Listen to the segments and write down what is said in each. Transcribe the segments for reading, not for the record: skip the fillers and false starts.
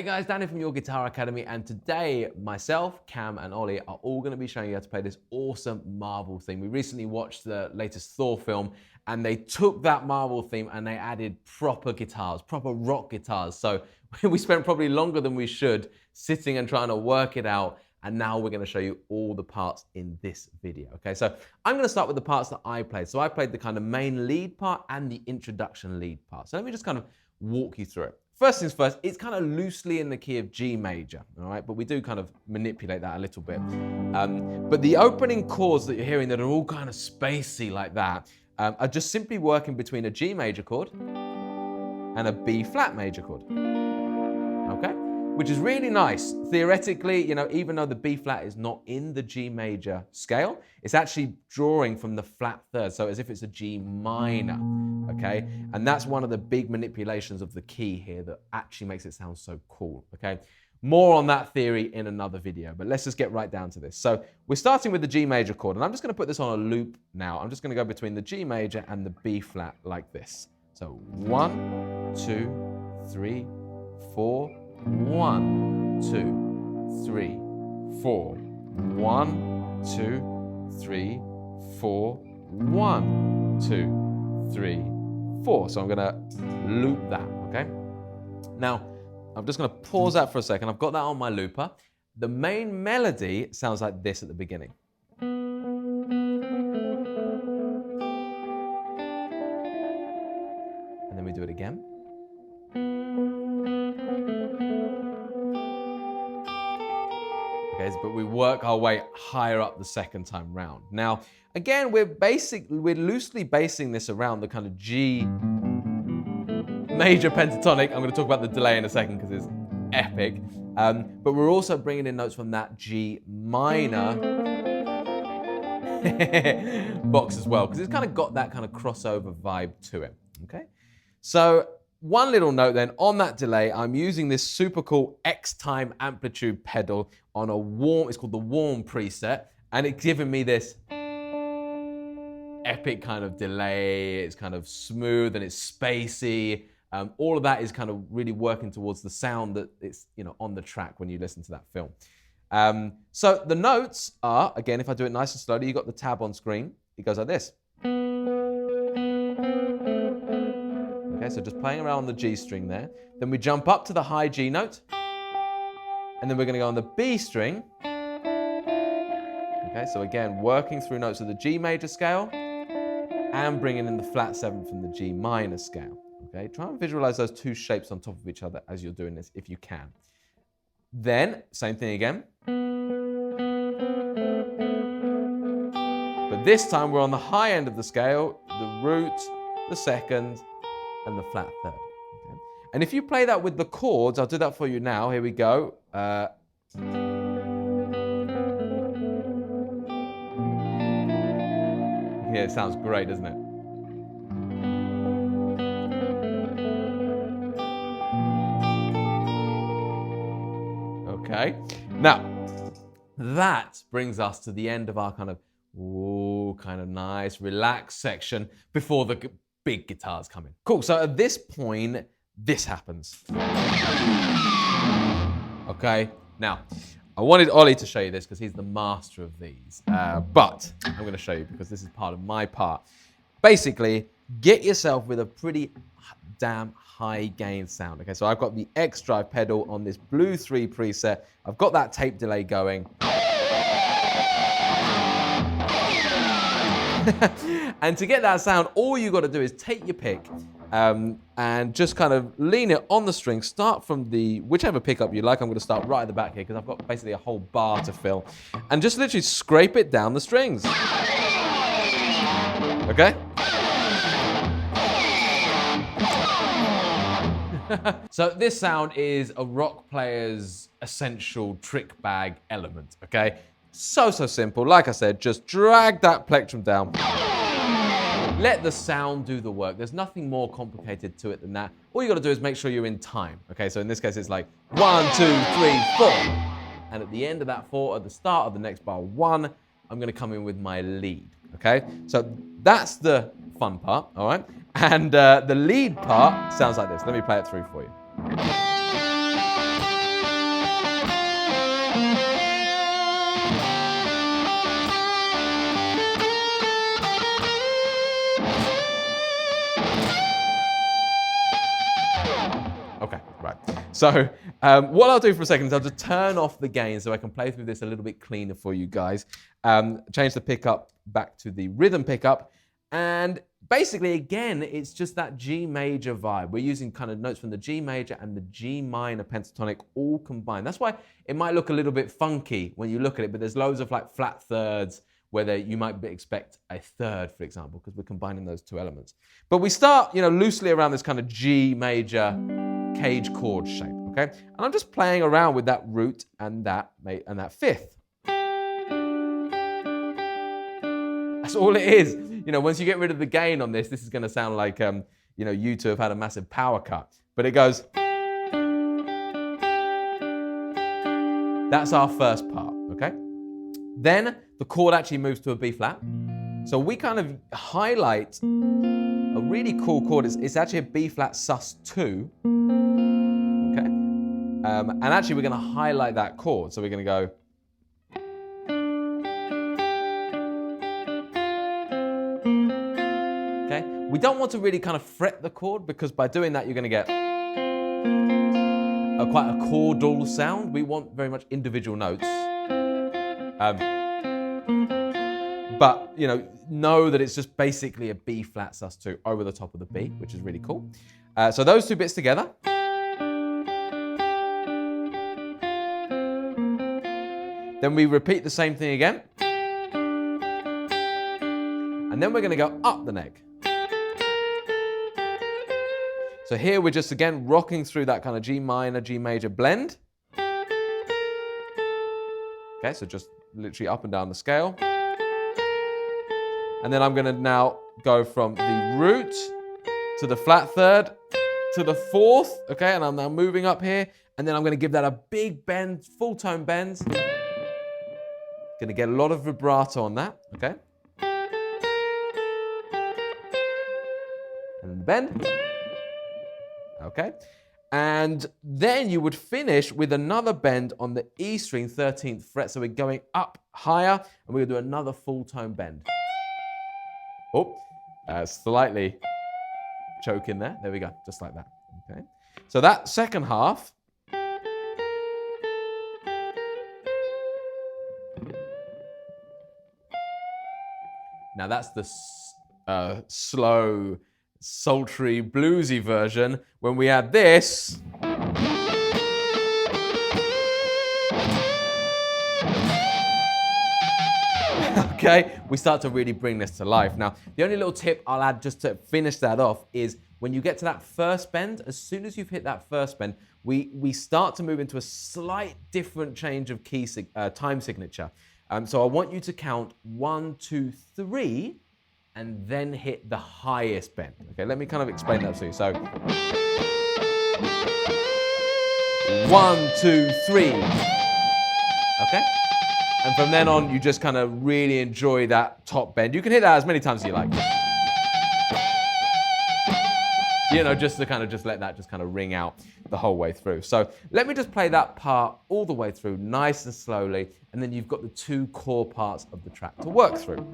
Hey guys, Danny from Your Guitar Academy, and today myself, Cam and Ollie are all going to be showing you how to play this awesome Marvel theme. We recently watched the latest Thor film and they took that Marvel theme and they added proper guitars, proper rock guitars. So we spent probably longer than we should sitting and trying to work it out, and now we're going to show you all the parts in this video. Okay, so I'm going to start with the parts that I played. So I played the kind of main lead part and the introduction lead part. So let me just kind of walk you through it. First things first, it's kind of loosely in the key of G major, all right? But we do kind of manipulate that a little bit. But the opening chords that you're hearing that are all kind of spacey like that are just simply working between a G major chord and a B flat major chord, okay? Which is really nice. Theoretically, you know, even though the B flat is not in the G major scale, it's actually drawing from the flat third, so as if it's a G minor, okay? And that's one of the big manipulations of the key here that actually makes it sound so cool, okay? More on that theory in another video, but let's just get right down to this. So we're starting with the G major chord, and I'm just gonna put this on a loop now. I'm just gonna go between the G major and the B flat like this. So 1, 2, 3, 4, 1, 2, 3, 4, 1, 2, 3, 4, 1, 2, 3, 4. So I'm gonna loop that, okay? Now, I'm just gonna pause that for a second. I've got that on my looper. The main melody sounds like this at the beginning. And then we do it again. But we work our way higher up the second time round. Now, again, we're loosely basing this around the kind of G major pentatonic. I'm going to talk about the delay in a second because it's epic. But we're also bringing in notes from that G minor box as well, because it's kind of got that kind of crossover vibe to it. Okay, so one little note then, on that delay, I'm using this super cool X time amplitude pedal on a warm, it's called the warm preset, and it's giving me this epic kind of delay. It's kind of smooth and it's spacey. All of that is kind of really working towards the sound that it's, you know, on the track when you listen to that film. So the notes are, again, if I do it nice and slowly, you got the tab on screen. It goes like this. Okay, so just playing around on the G string there. Then we jump up to the high G note. And then we're going to go on the B string. Okay, so again, working through notes of the G major scale and bringing in the flat 7 from the G minor scale. Okay, try and visualize those two shapes on top of each other as you're doing this, if you can. Then, same thing again. But this time we're on the high end of the scale, the root, the second, and the flat third. Okay? And if you play that with the chords, I'll do that for you now. Here we go. Yeah, it sounds great, doesn't it? Okay. Now, that brings us to the end of our kind of nice, relaxed section before the big guitars come in. Cool, so at this point, this happens. Okay, now, I wanted Ollie to show you this because he's the master of these, but I'm gonna show you because this is part of my part. Basically, get yourself with a pretty damn high gain sound. Okay, so I've got the X drive pedal on this Blue 3 preset. I've got that tape delay going. And to get that sound, all you got to do is take your pick and just kind of lean it on the string. Start from the whichever pickup you like. I'm going to start right at the back here because I've got basically a whole bar to fill. And just literally scrape it down the strings. Okay? So this sound is a rock player's essential trick bag element, okay? So simple. Like I said, just drag that plectrum down. Let the sound do the work. There's nothing more complicated to it than that. All you got to do is make sure you're in time. Okay, so in this case, it's like 1, 2, 3, 4. And at the end of that 4, at the start of the next bar 1, I'm going to come in with my lead. Okay, so that's the fun part, all right? And the lead part sounds like this. Let me play it through for you. So what I'll do for a second is I'll just turn off the gain so I can play through this a little bit cleaner for you guys. Change the pickup back to the rhythm pickup. And basically, again, it's just that G major vibe. We're using kind of notes from the G major and the G minor pentatonic all combined. That's why it might look a little bit funky when you look at it, but there's loads of like flat thirds where you might expect a third, for example, because we're combining those two elements. But we start, loosely around this kind of G major cage chord shape, okay? And I'm just playing around with that root and that fifth. That's all it is. Once you get rid of the gain on this is going to sound like, you two have had a massive power cut. But it goes. That's our first part, okay? Then the chord actually moves to a B flat. So we kind of highlight a really cool chord. It's actually a B flat sus2, okay? And actually we're going to highlight that chord. So we're going to go. Okay? We don't want to really kind of fret the chord because by doing that you're going to get quite a chordal sound. We want very much individual notes. But, know that it's just basically a B flat sus2 over the top of the B, which is really cool. So those two bits together. Then we repeat the same thing again. And then we're going to go up the neck. So here we're just, again, rocking through that kind of G minor, G major blend. Okay, so just literally up and down the scale. And then I'm going to now go from the root to the flat third to the fourth, okay? And I'm now moving up here. And then I'm going to give that a big bend, full tone bend. Going to get a lot of vibrato on that, okay? And then the bend. Okay, and then you would finish with another bend on the E string, 13th fret. So we're going up higher, and we're going to do another full tone bend. Oh, slightly choke in there. There we go, just like that. Okay, so that second half. Now that's the slow, sultry, bluesy version. When we add this, okay, we start to really bring this to life. Now, the only little tip I'll add just to finish that off is when you get to that first bend, as soon as you've hit that first bend, we start to move into a slight different change of key time signature. So I want you to count 1, 2, 3, and then hit the highest bend. Okay, let me kind of explain that to you. So 1, 2, 3. Okay? And from then on, you just kind of really enjoy that top bend. You can hit that as many times as you like. Just to kind of let that just kind of ring out the whole way through. So let me just play that part all the way through, nice and slowly, and then you've got the two core parts of the track to work through.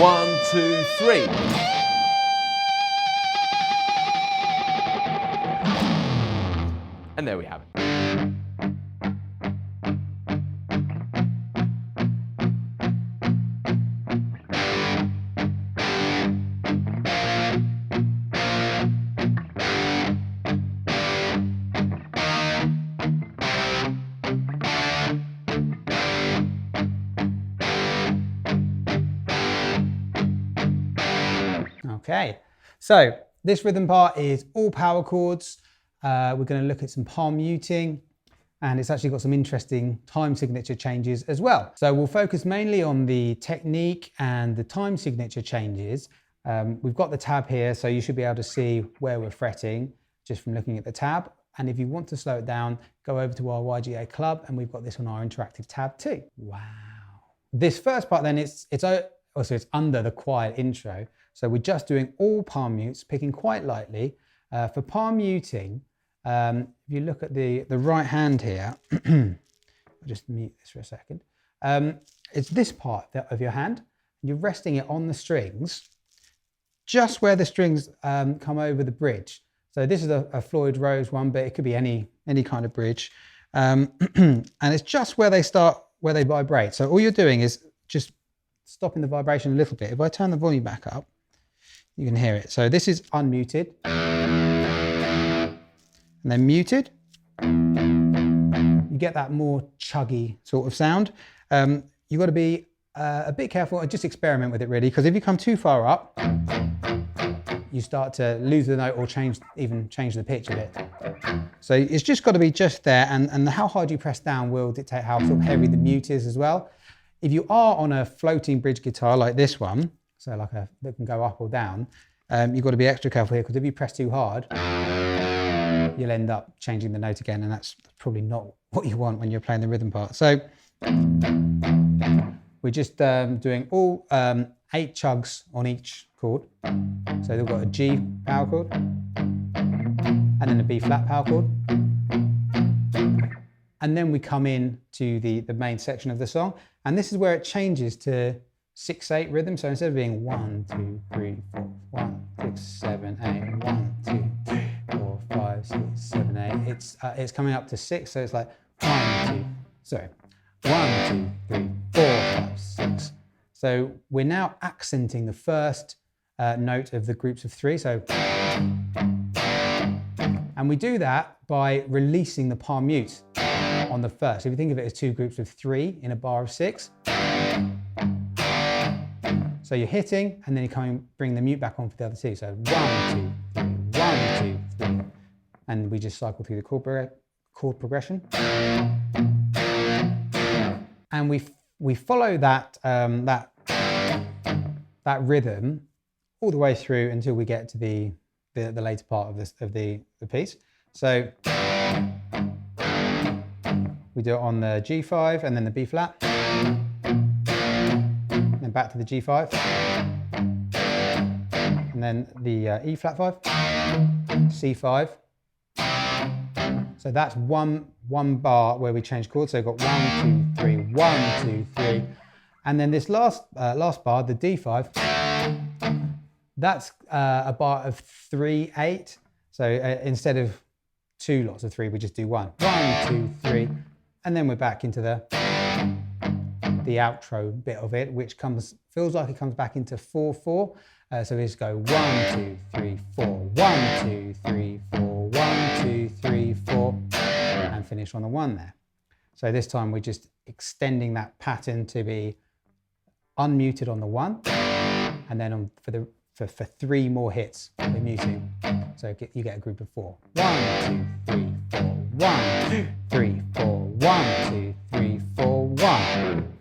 One, two, three. And there we have it. Okay, so this rhythm part is all power chords. We're going to look at some palm muting, and it's actually got some interesting time signature changes as well. So we'll focus mainly on the technique and the time signature changes. We've got the tab here, so you should be able to see where we're fretting just from looking at the tab. And if you want to slow it down, go over to our YGA Club, and we've got this on our interactive tab too. Wow. This first part then, it's under the quiet intro. So we're just doing all palm mutes, picking quite lightly. For palm muting, if you look at the right hand here, I'll just mute this for a second. It's this part of your hand. You're resting it on the strings, just where the strings come over the bridge. So this is a Floyd Rose one, but it could be any kind of bridge. And it's just where they vibrate. So all you're doing is just stopping the vibration a little bit. If I turn the volume back up, you can hear it. So this is unmuted, and then muted. You get that more chuggy sort of sound. You've got to be a bit careful and just experiment with it really, because if you come too far up, you start to lose the note or even change the pitch of it. So it's just got to be just there, and how hard you press down will dictate how sort of heavy the mute is as well. If you are on a floating bridge guitar like this one, so like that can go up or down, you've got to be extra careful here, because if you press too hard, you'll end up changing the note again, and that's probably not what you want when you're playing the rhythm part. So we're just doing all 8 chugs on each chord. So they've got a G power chord, and then a B flat power chord. And then we come in to the main section of the song. And this is where it changes to 6/8 rhythm. So instead of being 1, 2, 3, 4, 1, 6, 7, 8, 1, 2, 3, 4, 5, 6, 7, 8, it's coming up to 6. So it's like 1, 2, 3, 4, 5, 6. So we're now accenting the first note of the groups of 3. So, and we do that by releasing the palm mute on the first. If you think of it as 2 groups of 3 in a bar of 6. So you're hitting, and then you're bring the mute back on for the other 2. So 1, 2, 3, 1, 2, 3, and we just cycle through the chord progression. And we follow that that rhythm all the way through until we get to the later part of the piece. So we do it on the G5 and then the B flat, then back to the G5, and then the E flat 5, C5. So that's one bar where we change chords. So we've got 1, 2, 3, 1, 2, 3. And then this last bar, the D5, that's a bar of 3, 8. So instead of 2 lots of 3, we just do 1. 1, 2, 3. And then we're back into the outro bit of it, which feels like it comes back into 4, 4. So we just go 1, 2, 3, 4, 1, 2, 3, 4, 1, 2, 3, 4, and finish on the 1 there. So this time we're just extending that pattern to be unmuted on the 1, and then for 3 more hits we're muting. So you get a group of 4. 1, 2, 3, 4, 1, 2, 3, 4, 1, 2, 3, 4, 1.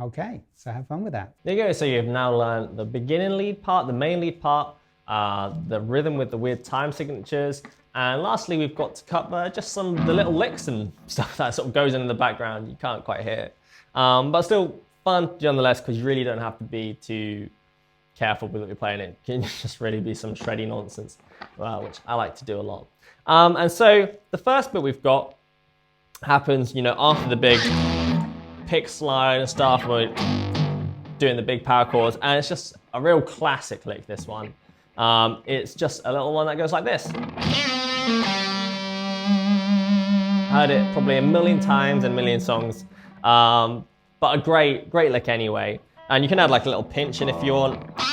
Okay, so have fun with that. There you go. So you've now learned the beginning lead part, the main lead part, the rhythm with the weird time signatures, and lastly we've got to cover just the little licks and stuff that sort of goes in the background. You can't quite hear it, but still fun nonetheless, because you really don't have to be too careful with what you're playing. It can just really be some shreddy nonsense, which I like to do a lot. And so the first bit we've got happens, after the big pick slide and stuff, we're doing the big power chords, and it's just a real classic lick, this one. It's just a little one that goes like this. Heard it probably a million times in a million songs, but a great lick anyway. And you can add like a little pinch in if you want, for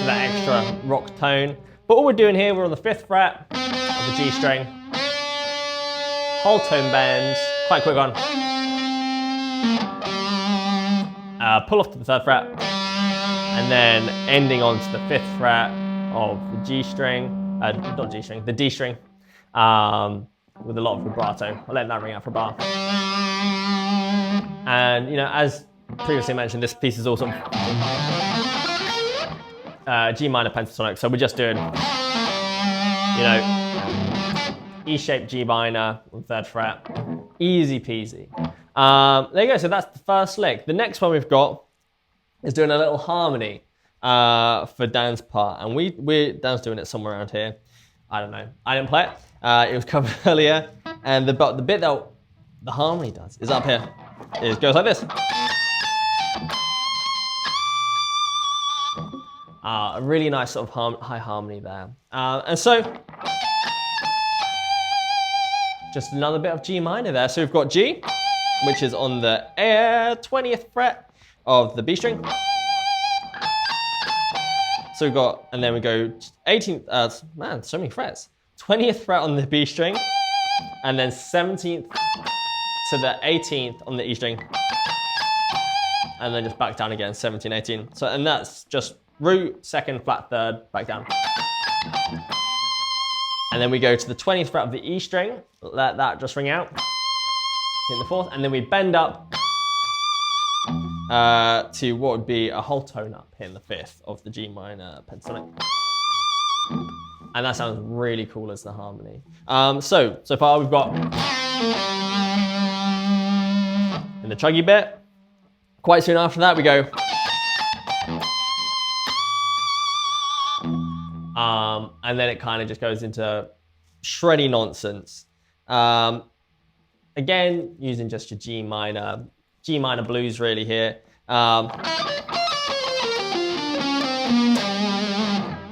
that extra rock tone. But all we're doing here, we're on the 5th fret of the G string, whole tone bend, quite quick on. Pull off to the 3rd fret, and then ending onto the 5th fret of the G string, not G string, the D string, with a lot of vibrato. I'll let that ring out for a bar. And as previously mentioned, this piece is also G minor pentatonic, so we're just doing, E shaped G minor on 3rd fret, easy peasy. There you go, so that's the first lick. The next one we've got is doing a little harmony for Dan's part, and Dan's doing it somewhere around here. I don't know, I didn't play it. It was covered earlier, and the bit that the harmony does is up here. It goes like this. A really nice sort of high harmony there. And so, just another bit of G minor there. So we've got G, which is on the 20th fret of the B string. So we've got, and then we go 18th, man, so many frets. 20th fret on the B string, and then 17th to the 18th on the E string. And then just back down again, 17, 18. So, and that's just root, second, flat, third, back down. And then we go to the 20th fret of the E string, let that just ring out, hit the 4th, and then we bend up to what would be a whole tone up, hitting the 5th of the G minor pentatonic. And that sounds really cool as the harmony. So far we've got, in the chuggy bit, quite soon after that we go, and then it kind of just goes into shreddy nonsense. Again, using just your G minor blues really here.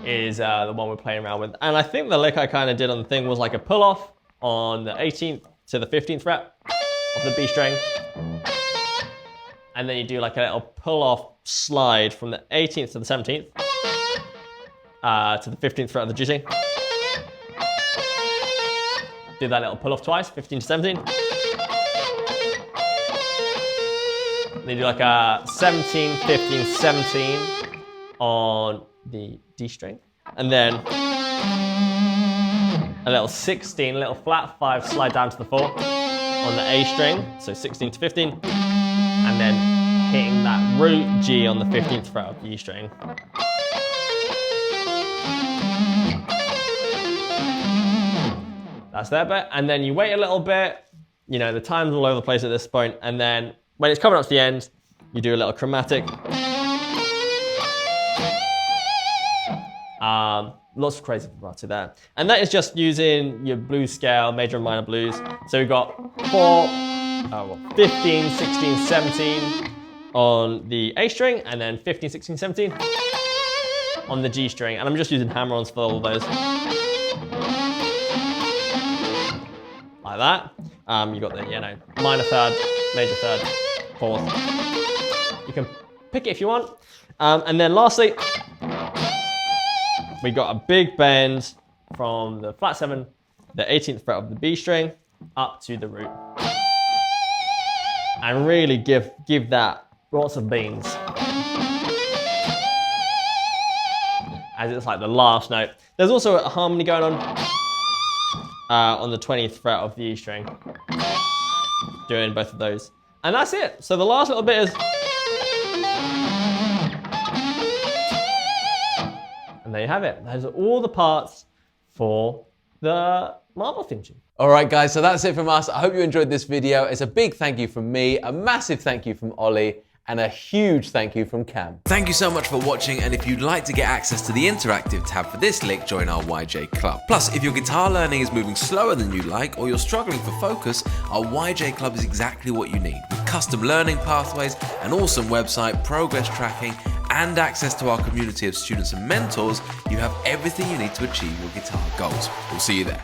Is the one we're playing around with. And I think the lick I kind of did on the thing was like a pull off on the 18th to the 15th fret of the B string. And then you do like a little pull off slide from the 18th to the 17th. To the 15th fret of the G string. Do that little pull off twice, 15 to 17. Then you do like a 17, 15, 17 on the D string. And then a little 16, a little flat 5 slide down to the 4 on the A string. So 16 to 15. And then hitting that root G on the 15th fret of the E string. That's that bit, and then you wait a little bit, you know, the time's all over the place at this point, and then when it's coming up to the end, you do a little chromatic. Lots of crazy vibrato there. And that is just using your blues scale, major and minor blues. So we've got 15, 16, 17 on the A string, and then 15, 16, 17 on the G string. And I'm just using hammer-ons for all of those. Like that. You got the, you know, minor third, major third, fourth. You can pick it if you want. And then lastly, we got a big bend from the flat 7, the 18th fret of the B string, up to the root. And really give that lots of beans. As it's like the last note. There's also a harmony going on the 20th fret of the E string. Doing both of those. And that's it. So the last little bit is... And there you have it. Those are all the parts for the Marvel theme tune. All right, guys, so that's it from us. I hope you enjoyed this video. It's a big thank you from me, a massive thank you from Ollie, and a huge thank you from Cam. Thank you so much for watching, and if you'd like to get access to the interactive tab for this lick, join our YJ Club. Plus, if your guitar learning is moving slower than you like, or you're struggling for focus, our YJ Club is exactly what you need. With custom learning pathways, an awesome website, progress tracking, and access to our community of students and mentors, you have everything you need to achieve your guitar goals. We'll see you there.